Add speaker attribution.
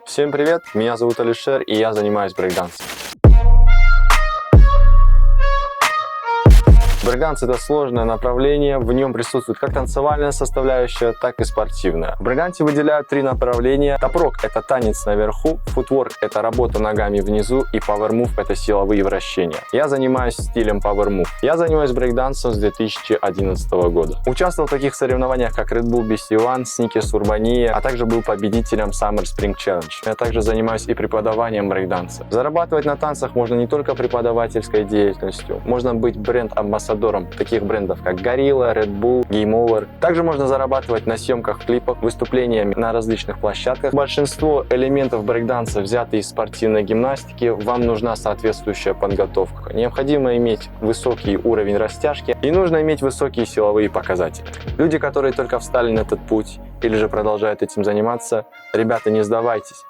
Speaker 1: Всем привет, меня зовут Алишер, и я занимаюсь брейкдансом. Брейкданс — это сложное направление, в нем присутствует как танцевальная составляющая, так и спортивная. В брейкдансе выделяют три направления. Топ-рок — это танец наверху, футворк — это работа ногами внизу, и пауэр-мув — это силовые вращения. Я занимаюсь стилем пауэр-мув. Я занимаюсь брейкдансом с 2011 года. Участвовал в таких соревнованиях, как Red Bull BC One, Sneakers Urbania, а также был победителем Summer Spring Challenge. Я также занимаюсь и преподаванием брейкданса. Зарабатывать на танцах можно не только преподавательской деятельностью, можно быть бренд-амбассадором таких брендов, как Gorilla, Red Bull, Game Over. Также можно зарабатывать на съемках клипов, выступлениями на различных площадках. Большинство элементов брейкданса взяты из спортивной гимнастики. Вам нужна соответствующая подготовка. Необходимо иметь высокий уровень растяжки и нужно иметь высокие силовые показатели. Люди, которые только встали на этот путь или же продолжают этим заниматься, ребята, не сдавайтесь.